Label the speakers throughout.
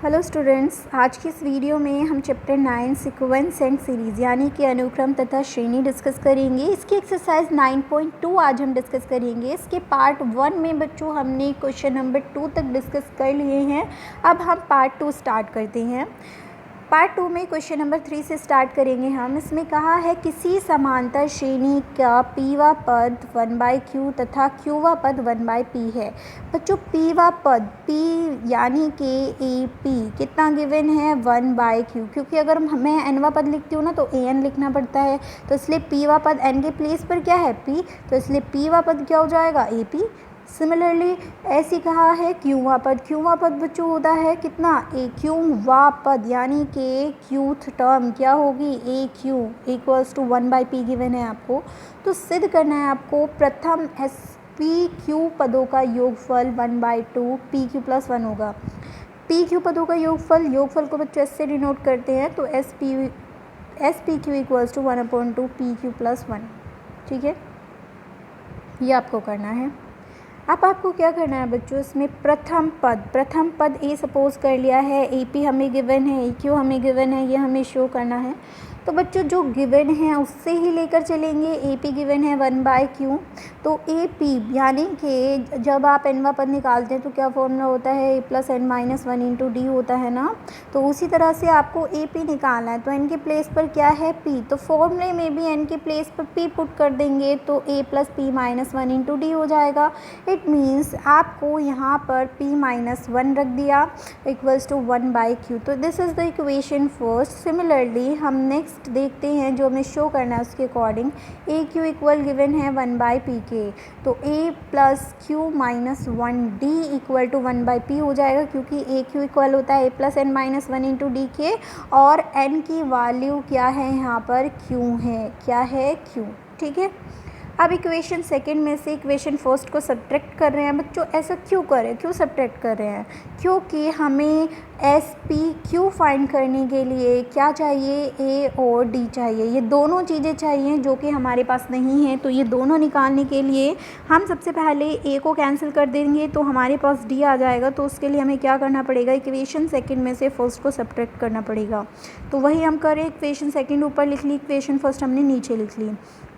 Speaker 1: Hello students, आज की इस वीडियो में हम चैप्टर 9 सीक्वेंस एंड सीरीज़ यानी कि अनुक्रम तथा श्रेणी डिस्कस करेंगे। इसकी एक्सरसाइज 9.2 आज हम डिस्कस करेंगे। इसके पार्ट 1 में बच्चों हमने क्वेश्चन नंबर 2 तक डिस्कस कर लिए हैं। अब हम पार्ट 2 स्टार्ट करते हैं। पार्ट 2 में क्वेश्चन नंबर 3 से स्टार्ट करेंगे हम। इसमें कहा है किसी समांतर श्रेणी का पीवा पद 1/q तथा क्यूवा पद 1/p है। बच्चों पीवा पद p यानी कि ए पी कितना गिवन है 1/q, क्योंकि अगर मैं एनवा पद लिखती हूँ ना तो ए एन लिखना पड़ता है, तो इसलिए पीवा पद एन के प्लेस पर क्या है p, तो इसलिए पीवा पद क्या हो जाएगा ए पी। सिमिलरली ऐसी कहा है क्यूवा पद बच्चों होता है कितना ए क्यूवा पद यानी कि क्यूथ टर्म क्या होगी A Q equals to 1/p given है आपको। तो सिद्ध करना है आपको प्रथम एस पी क्यू पदों का योगफल 1/2 पी क्यू प्लस 1 होगा। पी क्यू पदों का योगफल को बच्चों एस से डिनोट करते हैं, तो S P Q equals to 1/2 P Q plus 1। ठीक है, ये आपको करना है। अब आपको क्या करना है बच्चों, इसमें प्रथम पद ए सपोज कर लिया है, ए पी हमें गिवन है, ए क्यू हमें गिवन है, ये हमें शो करना है। तो बच्चों जो गिवन है उससे ही लेकर चलेंगे। ए पी गिवन है 1/q, तो ए पी यानी कि जब आप एनवा पद निकालते हैं तो क्या फॉर्मूला होता है A plus N minus 1 into D होता है ना। तो उसी तरह से आपको ए पी निकालना है, तो एन के प्लेस पर क्या है पी, तो फॉर्मूले में भी एन के प्लेस पर पी पुट कर देंगे तो A plus P minus 1 into D हो जाएगा। इट मीन्स आपको यहाँ पर p माइनस 1 रख दिया इक्वल्स टू 1/q। तो this is the equation first. Similarly हम नेक्स्ट देखते हैं जो हमें शो करना है उसके according. A Q equal given है 1/p के, तो a plus Q minus 1 D equal to 1/p हो जाएगा, क्योंकि ए क्यू इक्वल होता है a plus N minus 1 into D के, और n की वैल्यू क्या है यहाँ पर q है, क्या है q। ठीक है, अब इक्वेशन सेकंड में से इक्वेशन फर्स्ट को सब्ट्रैक्ट कर रहे हैं बच्चों। ऐसा क्यों सब्ट्रैक्ट कर रहे हैं, क्योंकि हमें एस पी क्यू फाइंड करने के लिए क्या चाहिए, ए और डी चाहिए। ये दोनों चीज़ें चाहिए जो कि हमारे पास नहीं है। तो ये दोनों निकालने के लिए हम सबसे पहले ए को कैंसिल कर देंगे तो हमारे पास डी आ जाएगा। तो उसके लिए हमें क्या करना पड़ेगा, इक्वेशन सेकंड में से फर्स्ट को सब्ट्रैक्ट करना पड़ेगा। तो वही हम करें, इक्वेशन सेकंड ऊपर लिख ली, इक्वेशन फर्स्ट हमने नीचे लिख ली,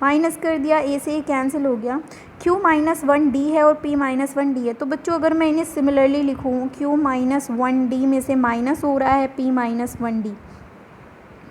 Speaker 1: माइनस कर दिया, ए से ए कैंसिल हो गया। q माइनस 1 डी है और p माइनस 1 डी है। तो बच्चों अगर मैं इन्हें सिमिलरली लिखूँ, q माइनस 1 डी में से माइनस हो रहा है p माइनस 1 डी,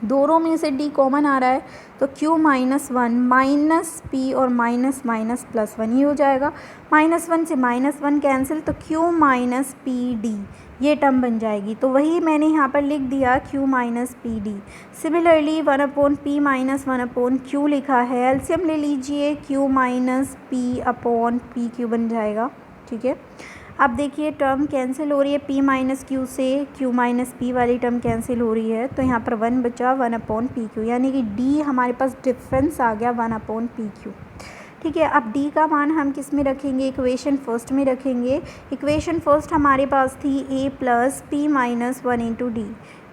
Speaker 1: दोनों में से d कॉमन आ रहा है, तो q माइनस 1 माइनस p और माइनस माइनस प्लस 1 ही हो जाएगा। माइनस 1 से माइनस 1 कैंसिल, तो q माइनस पी डी ये टर्म बन जाएगी। तो वही मैंने यहाँ पर लिख दिया q minus P D. Similarly 1/p minus 1/q लिखा है, एलसीएम ले लीजिए, q माइनस p/p q बन जाएगा। ठीक है, अब देखिए टर्म कैंसिल हो रही है, p माइनस q से q माइनस p वाली टर्म कैंसिल हो रही है, तो यहाँ पर 1 बचा 1/pq, यानी कि d हमारे पास डिफरेंस आ गया 1/pq। ठीक है, अब d का मान हम किस में रखेंगे, इक्वेशन फर्स्ट में रखेंगे। इक्वेशन फर्स्ट हमारे पास थी a plus p minus 1 into D.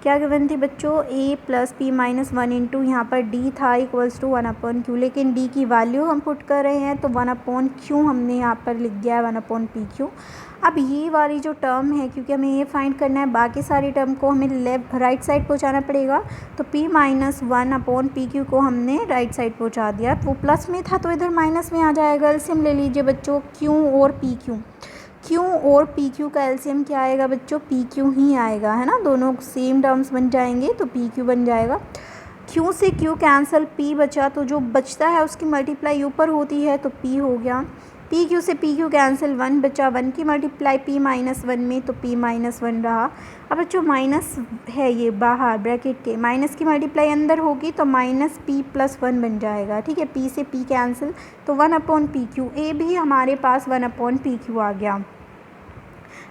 Speaker 1: क्या गिवन थी बच्चों, a plus p minus 1 into यहाँ पर d था इक्वल्स टू 1/q, लेकिन d की वैल्यू हम पुट कर रहे हैं तो 1/q हमने यहाँ पर लिख दिया है 1/pq। अब ये वाली जो टर्म है, क्योंकि हमें ये फाइंड करना है, बाकी सारी टर्म को हमें राइट साइड पहुँचाना पड़ेगा, तो p माइनस 1/pq को हमने राइट साइड पहुँचा दिया। वो प्लस में था तो इधर माइनस में आ जाएगा। एलसीएम ले लीजिए बच्चों, q और पी क्यू का एलसीएम क्या आएगा बच्चों, पी क्यू ही आएगा, है ना, दोनों सेम टर्म्स बन जाएंगे तो पी क्यू बन जाएगा। q से q कैंसिल, p बचा, तो जो बचता है उसकी मल्टीप्लाई ऊपर होती है तो p हो गया। पी क्यू से पी क्यू कैंसिल, 1 बचा, 1 की मल्टीप्लाई p माइनस 1 में तो p माइनस 1 रहा। अब बच्चों माइनस है ये बाहर ब्रैकेट के, माइनस की मल्टीप्लाई अंदर होगी तो माइनस p प्लस 1 बन जाएगा। ठीक है, p से p कैंसिल, तो 1/pq, a भी हमारे पास 1/pq आ गया।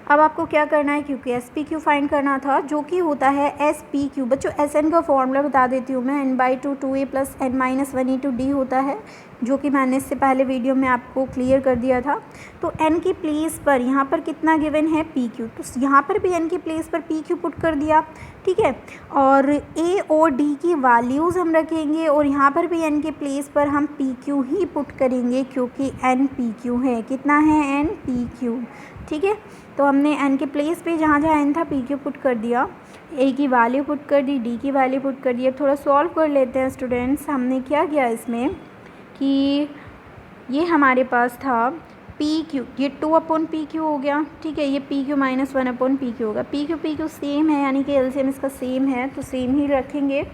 Speaker 1: अब आपको क्या करना है, क्योंकि एस पी क्यू फाइंड करना था, जो कि होता है एस पी क्यू। बच्चों एस एन का फॉर्मूला बता देती हूँ मैं, n/2 2a plus n minus 1 into D होता है, जो कि मैंने इससे पहले वीडियो में आपको क्लियर कर दिया था। तो n की प्लेस पर यहाँ पर कितना गिवन है पी क्यू, तो यहाँ पर भी n की प्लेस पर पी क्यू पुट कर दिया। ठीक है। और ए और डी की वैल्यूज़ हम रखेंगे और यहाँ पर भी एन के प्लेस पर हम पी क्यू ही पुट करेंगे क्योंकि एन पी क्यू है। कितना है? N P Q. ठीक है, तो हमने एन के प्लेस पे जहाँ जहाँ एन था पी क्यू पुट कर दिया, ए की वैल्यू पुट कर दी, डी की वैल्यू पुट कर दी। अब थोड़ा सॉल्व कर लेते हैं स्टूडेंट्स। हमने क्या किया इसमें कि ये हमारे पास था पी क्यू, ये 2/PQ हो गया। ठीक है, ये PQ माइनस 1/PQ होगा। PQ सेम है, यानी कि एलसीएम इसका सेम है, तो सेम ही रखेंगे।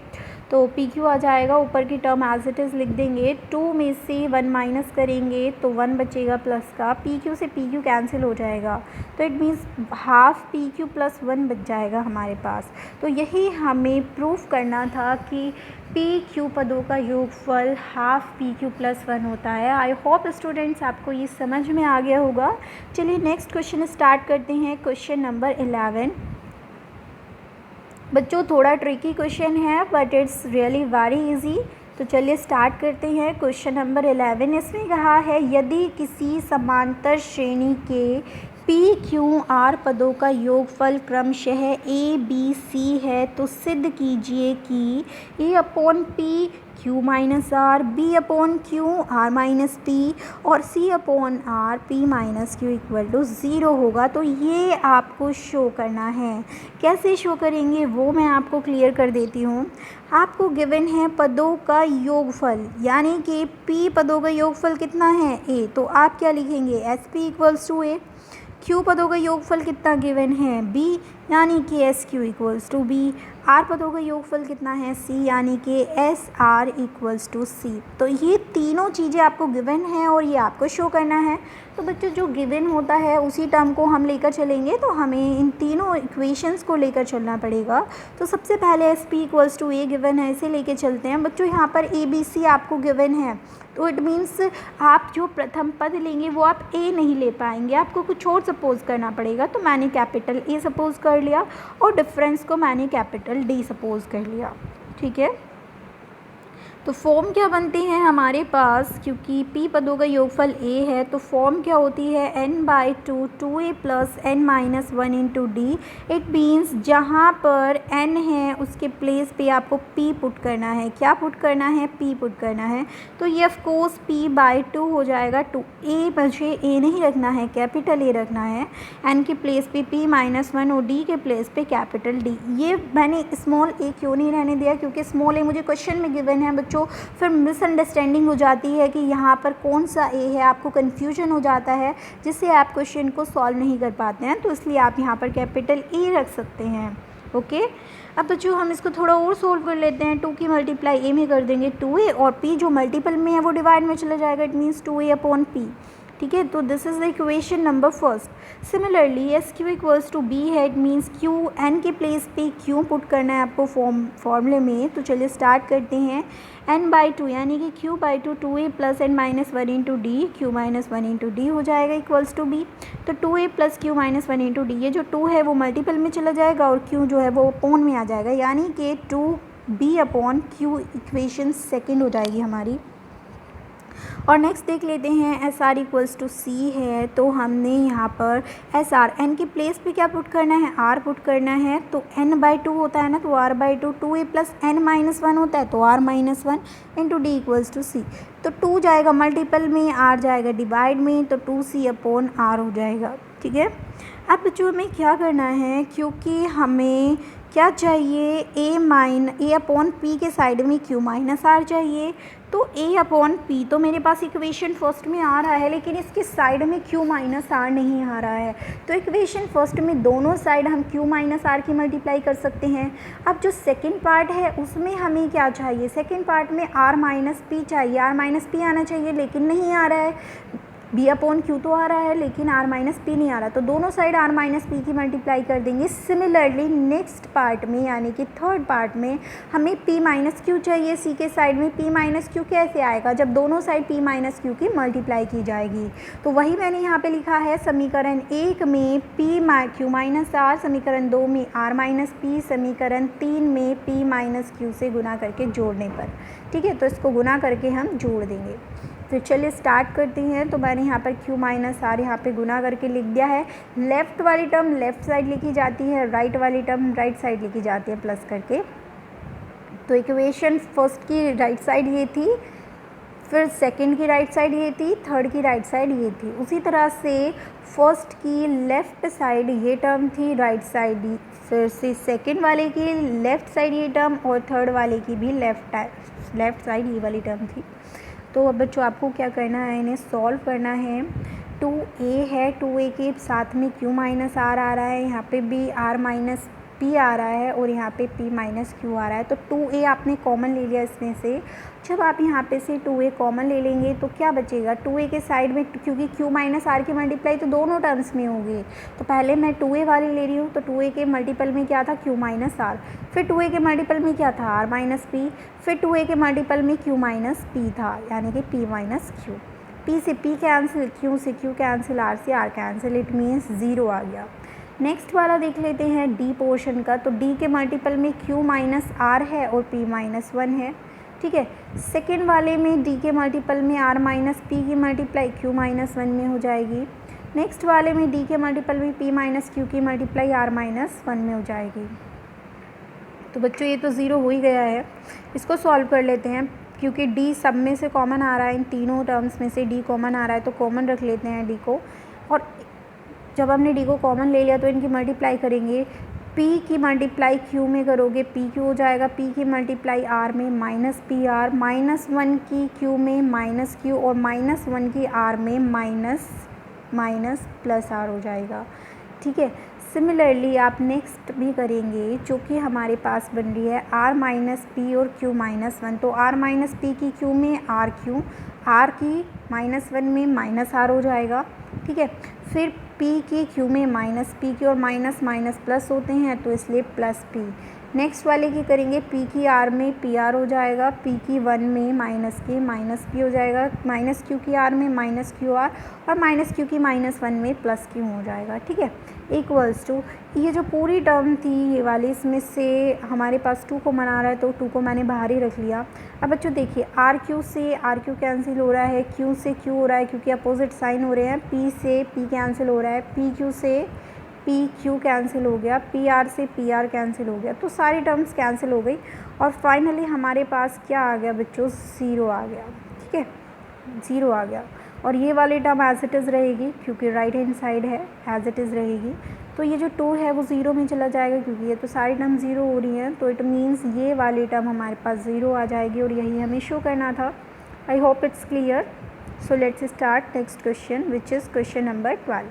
Speaker 1: तो PQ आ जाएगा, ऊपर की टर्म एज इट इज़ लिख देंगे। 2 में से 1 माइनस करेंगे तो 1 बचेगा प्लस का। PQ से PQ कैंसिल हो जाएगा, तो it means half PQ plus 1 बच जाएगा हमारे पास। तो यही हमें प्रूफ करना था कि PQ पदों का योगफल हाफ PQ प्लस 1 होता है। आई होप स्टूडेंट्स आपको ये समझ में आ गया होगा। चलिए नेक्स्ट क्वेश्चन स्टार्ट करते हैं। क्वेश्चन नंबर 11 बच्चों थोड़ा ट्रिकी क्वेश्चन है but it's really very easy. तो चलिए स्टार्ट करते हैं। क्वेश्चन नंबर 11 इसमें कहा है यदि किसी समांतर श्रेणी के पी क्यू आर पदों का योगफल क्रमशः ए बी सी है तो सिद्ध कीजिए कि A/P Q minus R, B/Q R minus P और C/R P minus Q equal to 0 होगा। तो ये आपको शो करना है। कैसे शो करेंगे वो मैं आपको क्लियर कर देती हूँ। आपको गिवन है पदों का योगफल, यानी कि P पदों का योगफल कितना है? A। तो आप क्या लिखेंगे? SP equals to A। Q पदों का योगफल कितना गिवन है? B, यानी कि SQ equals to B। R पदों का योगफल कितना है? C, यानी कि SR इक्वल्स टू C। तो ये तीनों चीज़ें आपको गिवन है और ये आपको शो करना है। तो बच्चों जो गिवन होता है उसी टर्म को हम लेकर चलेंगे, तो हमें इन तीनों इक्वेशंस को लेकर चलना पड़ेगा। तो सबसे पहले SP equals to A given है, इसे लेके चलते हैं। बच्चों यहाँ पर ABC आपको गिवन है, तो इट मीन्स आप जो प्रथम पद लेंगे वो आप A नहीं ले पाएंगे, आपको कुछ और सपोज़ करना पड़ेगा। तो मैंने कैपिटल A सपोज़ कर लिया और डिफरेंस को मैंने कैपिटल D सपोज़ कर लिया। ठीक है, तो फॉर्म क्या बनते हैं हमारे पास, क्योंकि P पदों का योगफल A है तो फॉर्म क्या होती है? n/2 2A plus n minus 1 into D. It means जहाँ पर n है उसके प्लेस पे आपको P पुट करना है। क्या पुट करना है? P पुट करना है। तो ये ऑफकोर्स P/2 हो जाएगा। 2A मुझे A नहीं रखना है, कैपिटल A रखना है। n के प्लेस पे P माइनस 1 और D के प्लेस पे कैपिटल D। ये मैंने स्मॉल a क्यों नहीं रहने दिया? क्योंकि स्मॉल a मुझे क्वेश्चन में गिवन है बच्चों, फिर मिसअंडरस्टैंडिंग हो जाती है कि यहाँ पर कौन सा ए है, आपको कन्फ्यूजन हो जाता है जिससे आप क्वेश्चन को सॉल्व नहीं कर पाते हैं। तो इसलिए आप यहाँ पर कैपिटल ए रख सकते हैं। ओके, अब बच्चों हम इसको थोड़ा और सोल्व कर लेते हैं। 2 की मल्टीप्लाई ए में कर देंगे 2A और P जो मल्टीपल में है वो डिवाइड में चला जाएगा। It means 2A/P। ठीक है, तो this is the equation number first. Similarly SQ equals to B है, इट मीन्स Q n के प्लेस पे Q पुट करना है आपको फॉर्मूले में। तो चलिए स्टार्ट करते हैं। n/2 यानी कि Q/2 2A plus n minus 1 into D, Q minus 1 into D हो जाएगा इक्वल्स टू B। तो 2A plus Q minus 1 into D, ये जो 2 है वो मल्टीपल में चला जाएगा और Q जो है वो अपोन में आ जाएगा, यानी कि 2B/Q इक्वेशन सेकेंड हो जाएगी हमारी। और नेक्स्ट देख लेते हैं SR इक्वल्स टू C है, तो हमने यहाँ पर SR n के प्लेस पे क्या पुट करना है? R पुट करना है। तो n/2 होता है ना, तो R/2 2A plus n minus 1 होता है, तो R minus 1 into D equals to C। तो 2 जाएगा मल्टीपल में, R जाएगा डिवाइड में, तो 2C/R हो जाएगा। ठीक है, अब बच्चों हमें क्या करना है, क्योंकि हमें क्या चाहिए? A/P के साइड में Q माइनस R चाहिए। तो A/P तो मेरे पास इक्वेशन फर्स्ट में आ रहा है, लेकिन इसके साइड में Q माइनस R नहीं आ रहा है। तो इक्वेशन फर्स्ट में दोनों साइड हम Q माइनस R की मल्टीप्लाई कर सकते हैं। अब जो सेकंड पार्ट है उसमें हमें क्या चाहिए? सेकंड पार्ट में R माइनस P चाहिए। R माइनस P आना चाहिए, लेकिन नहीं आ रहा है। B/Q तो आ रहा है, लेकिन R माइनस P नहीं आ रहा। तो दोनों साइड R माइनस P की मल्टीप्लाई कर देंगे। सिमिलरली नेक्स्ट पार्ट में, यानी कि थर्ड पार्ट में, हमें P माइनस Q चाहिए। C के साइड में P माइनस Q कैसे आएगा? जब दोनों साइड P माइनस Q की मल्टीप्लाई की जाएगी। तो वही मैंने यहाँ पे लिखा है, समीकरण 1 में Q माइनस R, समीकरण 2 में R माइनस P, समीकरण 3 में P माइनस Q से गुना करके जोड़ने पर। ठीक है, तो इसको गुना करके हम जोड़ देंगे। तो चलिए स्टार्ट करते हैं। तो मैंने यहाँ पर q माइनस आर यहाँ पे गुना करके लिख दिया है। लेफ़्ट वाली टर्म लेफ़्ट साइड लिखी जाती है, राइट वाली टर्म राइट साइड लिखी जाती है प्लस करके। तो इक्वेशन फर्स्ट की राइट साइड ये थी, फिर सेकंड की राइट साइड ये थी, थर्ड की राइट साइड ये थी। उसी तरह से फर्स्ट की लेफ़्ट साइड ये टर्म थी, राइट साइड फिर से सेकंड वाले की लेफ़्ट साइड ये टर्म और थर्ड वाले की भी लेफ़्ट साइड ये वाली टर्म थी। तो अब बच्चों आपको क्या करना है, इन्हें सॉल्व करना है। 2a है, 2a के साथ में q माइनस आर आ रहा है, यहाँ पे भी r माइनस p आ रहा है और यहाँ पे p माइनस q आ रहा है। तो 2a आपने कॉमन ले लिया इसमें से। जब आप यहाँ पे से 2a कॉमन ले लेंगे तो क्या बचेगा, 2a के साइड में, क्योंकि q माइनस आर की मल्टीप्लाई तो दोनों टर्म्स में होगी, तो पहले मैं 2a वाली ले रही हूँ। तो 2a के मल्टीपल में क्या था, q माइनस आर, फिर 2a के मल्टीपल में क्या था, r माइनस पी, फिर 2a के मल्टीपल में q माइनस पी था, यानी कि p माइनस q। p से p कैंसिल, q से q कैंसिल, r से r कैंसिल, इट मीन्स 0 आ गया। नेक्स्ट वाला देख लेते हैं d पोर्शन का। तो d के मल्टीपल में q माइनस r है और p माइनस 1 है, ठीक है। सेकेंड वाले में d के मल्टीपल में r माइनस p की मल्टीप्लाई q माइनस 1 में हो जाएगी। नेक्स्ट वाले में d के मल्टीपल में p माइनस q की मल्टीप्लाई r माइनस 1 में हो जाएगी। तो बच्चों ये तो 0 हो ही गया है, इसको सॉल्व कर लेते हैं। क्योंकि d सब में से कॉमन आ रहा है, इन तीनों टर्म्स में से d कॉमन आ रहा है, तो कॉमन रख लेते हैं d को। और जब हमने d को कॉमन ले लिया तो इनकी मल्टीप्लाई करेंगे, p की मल्टीप्लाई q में करोगे p q हो जाएगा, p की मल्टीप्लाई r में माइनस पी आर, माइनस 1 की q में माइनस q और माइनस 1 की r में माइनस प्लस r हो जाएगा, ठीक है। सिमिलरली आप नेक्स्ट भी करेंगे, जो कि हमारे पास बन रही है r माइनस पी और q माइनस 1। तो r माइनस पी की q में r q, r की माइनस 1 में माइनस r हो जाएगा, ठीक है। फिर p की q में माइनस p की और माइनस माइनस प्लस होते हैं, तो इसलिए प्लस p। नेक्स्ट वाले की करेंगे, p की r में पी आर हो जाएगा, p की 1 में माइनस के माइनस p हो जाएगा, माइनस q की r में माइनस क्यू आर और माइनस q की माइनस 1 में प्लस q हो जाएगा, ठीक है। इक्वल्स टू ये जो पूरी टर्म थी ये वाली, इसमें से हमारे पास 2 कॉमन आ रहा है, तो 2 को मैंने बाहर ही रख लिया। अब बच्चों देखिए, आर क्यू से आर क्यू कैंसिल हो रहा है, q से q हो रहा है क्योंकि अपोजिट साइन हो रहे हैं, p से p कैंसिल हो रहा है, पी क्यू से पी क्यू कैंसिल हो गया, पी आर से पी आर कैंसिल हो गया, तो सारी टर्म्स कैंसिल हो गई। और फाइनली हमारे पास क्या आ गया बच्चों, 0 आ गया, ठीक है, 0 आ गया। और ये वाली टर्म एज इट इज़ रहेगी क्योंकि राइट हैंड साइड है, एज इट इज़ रहेगी। तो ये जो 2 है वो 0 में चला जाएगा क्योंकि ये तो सारी टर्म 0 हो रही हैं, तो इट मीन्स ये वाली टर्म हमारे पास 0 आ जाएगी और यही हमें शो करना था। I hope it's clear. So let's start next question, which is question number 12।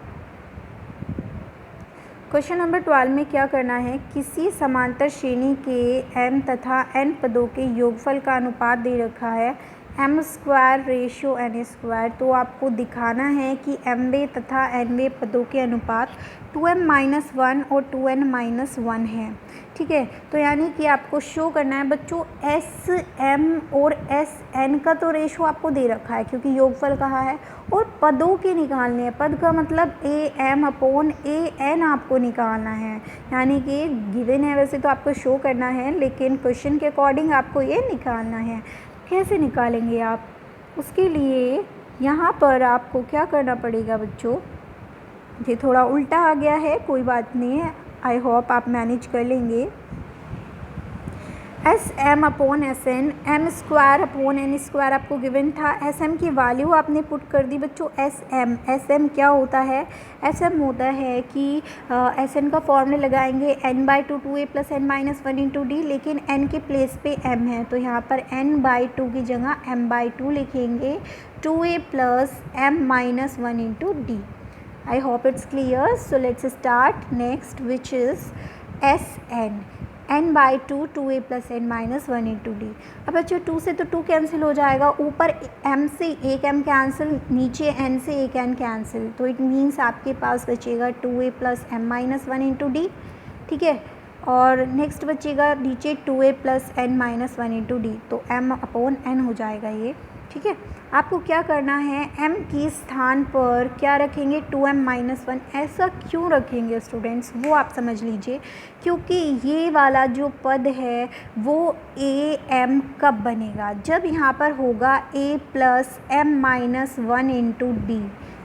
Speaker 1: Question number 12 में क्या करना है, किसी समांतर श्रेणी के m तथा n पदों के योगफल का अनुपात दे रखा है m² रेशियो n²। तो आपको दिखाना है कि mवें तथा nवें पदों के अनुपात 2m-1 और 2n-1 है, ठीक है। तो यानी कि आपको शो करना है बच्चों, sm और sn का तो रेशो आपको दे रखा है क्योंकि योगफल कहा है, और पदों के निकालने हैं। पद का मतलब am/an आपको निकालना है, यानी कि गिवन है, वैसे तो आपको शो करना है लेकिन क्वेश्चन के अकॉर्डिंग आपको ये निकालना है। कैसे निकालेंगे आप, उसके लिए यहाँ पर आपको क्या करना पड़ेगा बच्चों, ये थोड़ा उल्टा आ गया है, कोई बात नहीं है, आई होप आप मैनेज कर लेंगे। Sm/Sn, m²/n² आपको गिवन था, Sm की वैल्यू आपने पुट कर दी बच्चों। Sm क्या होता है, Sm होता है कि Sn का फॉर्मूला लगाएंगे n/2 2a + n-1 × d, लेकिन n के प्लेस पे m है, तो यहाँ पर n/2 की जगह m/2 लिखेंगे, 2a + m-1 × d। I hope it's clear. So let's start next, which is Sn, n/2 2a + n-1 × d। अब बच्चों 2 से तो 2 कैंसिल हो जाएगा, ऊपर m से एक m कैंसिल, नीचे n से एक n कैंसिल, तो इट मीन्स आपके पास बचेगा 2a + m-1 × d, ठीक है। और नेक्स्ट बचेगा नीचे 2a + n-1 × d, तो m/n हो जाएगा ये, ठीक है। आपको क्या करना है, m के स्थान पर क्या रखेंगे, 2m-1। ऐसा क्यों रखेंगे स्टूडेंट्स, वो आप समझ लीजिए। क्योंकि ये वाला जो पद है वो am कब बनेगा, जब यहाँ पर होगा a + m-1 × d,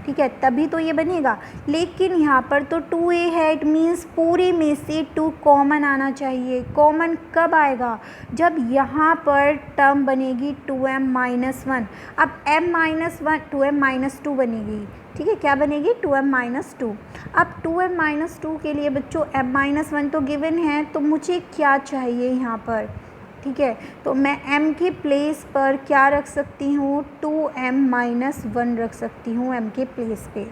Speaker 1: ठीक है, तभी तो ये बनेगा। लेकिन यहाँ पर तो 2a है, इट मीन्स पूरे में से 2 कॉमन आना चाहिए। कॉमन कब आएगा, जब यहाँ पर टर्म बनेगी 2m-1। अब m-1 2m-2 बनेगी, ठीक है, क्या बनेगी, 2m-2। अब 2m-2 के लिए बच्चों m-1 तो गिवन है, तो मुझे क्या चाहिए यहाँ पर, ठीक है, तो मैं m के प्लेस पर क्या रख सकती हूँ, 2m-1 रख सकती हूँ m के प्लेस पे।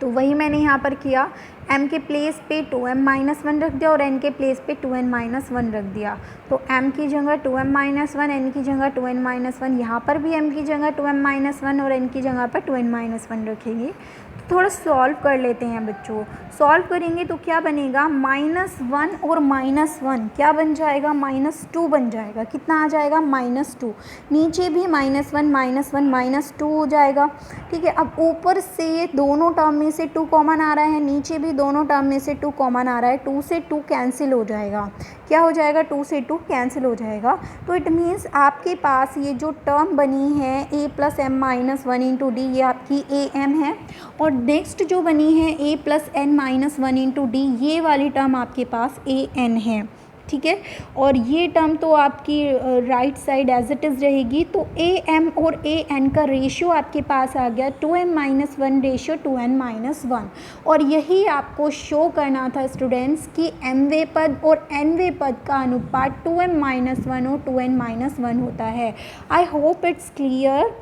Speaker 1: तो वही मैंने यहाँ पर किया, m के प्लेस पे 2m-1 रख दिया और n के प्लेस पे 2n-1 रख दिया। तो m की जगह 2m-1, n की जगह 2n-1, यहाँ पर भी m की जगह 2m-1 और n की जगह पर 2n-1 रखेंगे। तो थोड़ा सॉल्व कर लेते हैं बच्चों। सॉल्व करेंगे तो क्या बनेगा, -1 और -1 क्या बन जाएगा, -2 बन जाएगा। कितना आ जाएगा, -2। नीचे भी -1 -2 हो जाएगा, ठीक है। अब ऊपर से दोनों टर्म में से 2 कॉमन आ रहा है, नीचे भी दोनों टर्म में से 2 कॉमन आ रहा है। 2 से 2 कैंसिल हो जाएगा, क्या हो जाएगा, 2 से 2 कैंसिल हो जाएगा। तो इट मीन्स आपके पास ये जो टर्म बनी है a + m-1 × d, ये आपकी am है। और नेक्स्ट जो बनी है a + n-1 × d, ये वाली टर्म आपके पास an है, ठीक है। और ये टर्म तो आपकी right side as it is रहेगी। तो am और an का रेशियो आपके पास आ गया 2m-1 रेशियो 2n-1। और यही आपको शो करना था स्टूडेंट्स कि mवें पद और nवें पद का अनुपात 2m-1 और 2n-1 होता है। I hope it's clear.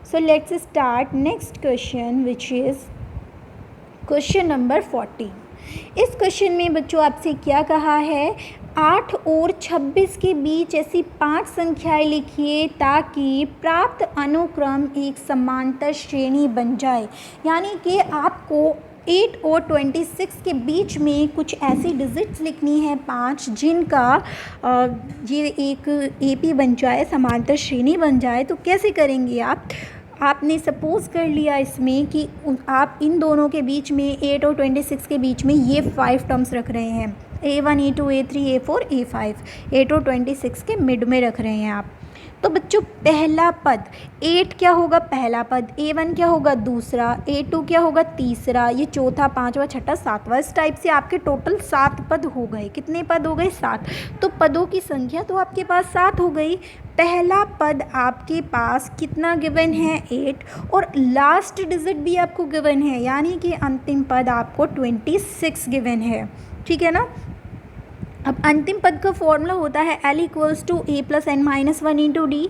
Speaker 1: So let's start next question which is question number 40। इस क्वेश्चन में बच्चों आपसे क्या कहा है, 8 और 26 के बीच ऐसी 5 संख्याएं लिखिए ताकि प्राप्त अनुक्रम एक समांतर श्रेणी बन जाए। यानी कि आपको 8 और 26 के बीच में कुछ ऐसी डिजिट्स लिखनी है 5, जिनका ये एक AP बन जाए, समांतर श्रेणी बन जाए। तो कैसे करेंगे आपने सपोज़ कर लिया इसमें कि आप इन दोनों के बीच में 8 और 26 के बीच में ये 5 टर्म्स रख रहे हैं, A1 A2 A3 A4 A5, 8 और 26 के मिड में रख रहे हैं आप। तो बच्चों पहला पद 8 क्या होगा, पहला पद, A1 क्या होगा, दूसरा, A2 क्या होगा, तीसरा, ये चौथा, पांचवा, छठा, सातवां। इस टाइप से आपके टोटल 7 पद हो गए। कितने पद हो गए, 7। तो पदों की संख्या तो आपके पास 7 हो गई। पहला पद आपके पास कितना गिवन है, 8, और लास्ट डिजिट भी आपको गिवन है, यानी कि अंतिम पद आपको 26 गिवन है, ठीक है ना। अब अंतिम पद का फॉर्मूला होता है L = a + n-1 × d।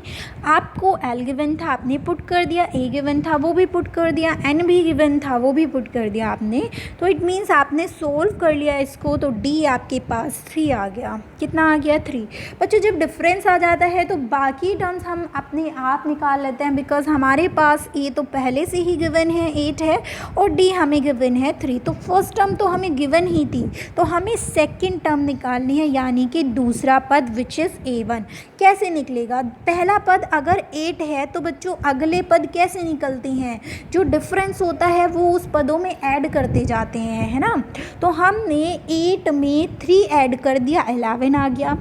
Speaker 1: आपको L गिवन था, आपने पुट कर दिया, A गिवन था वो भी पुट कर दिया, N भी गिवन था वो भी पुट कर दिया आपने। तो इट मीन्स आपने सोल्व कर लिया इसको, तो D आपके पास 3 आ गया। कितना आ गया, 3। बच्चों जब डिफरेंस आ जाता है तो बाकी टर्म्स हम अपने आप निकाल लेते हैं, बिकॉज हमारे पास A तो पहले से ही गिवन है 8 है और D हमें गिवन है 3। तो फर्स्ट टर्म तो हमें गिवन ही थी, तो हमें सेकेंड टर्म निकाल है, यानी कि दूसरा पद विच इज़ A1। कैसे निकलेगा, पहला पद अगर 8 है तो बच्चों अगले पद कैसे निकलते हैं, जो डिफरेंस होता है वो उस पदों में ऐड करते जाते हैं, है ना। तो हमने 8 में 3 ऐड कर दिया, 11 आ गया।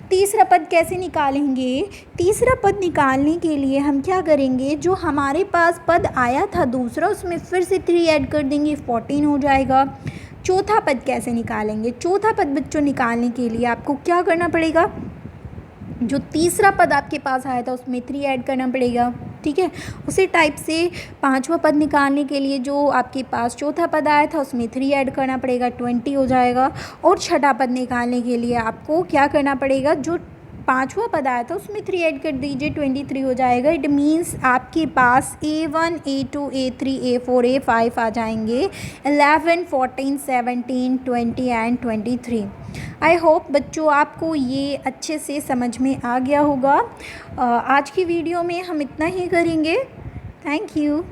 Speaker 1: तीसरा पद कैसे निकालेंगे, तीसरा पद निकालने के लिए हम क्या करेंगे, जो हमारे पास पद आया था दूसरा उसमें फिर से 3 ऐड कर देंगे, 14 हो जाएगा। चौथा पद कैसे निकालेंगे, चौथा पद बच्चों निकालने के लिए आपको क्या करना पड़ेगा, जो तीसरा पद आपके पास आया था उसमें 3 ऐड करना पड़ेगा, ठीक है। उसी टाइप से पांचवा पद निकालने के लिए जो आपके पास चौथा पद आया था उसमें 3 ऐड करना पड़ेगा, 20 हो जाएगा। और छठा पद निकालने के लिए आपको क्या करना पड़ेगा, जो पांचवा पद आया था उसमें 3 ऐड कर दीजिए, 23 हो जाएगा। इट मीन्स आपके पास A1 A2 A3 A4 A5 आ जाएंगे, 11 14 17 20 एंड 23। आई होप बच्चों आपको ये अच्छे से समझ में आ गया होगा। आज की वीडियो में हम इतना ही करेंगे। Thank you.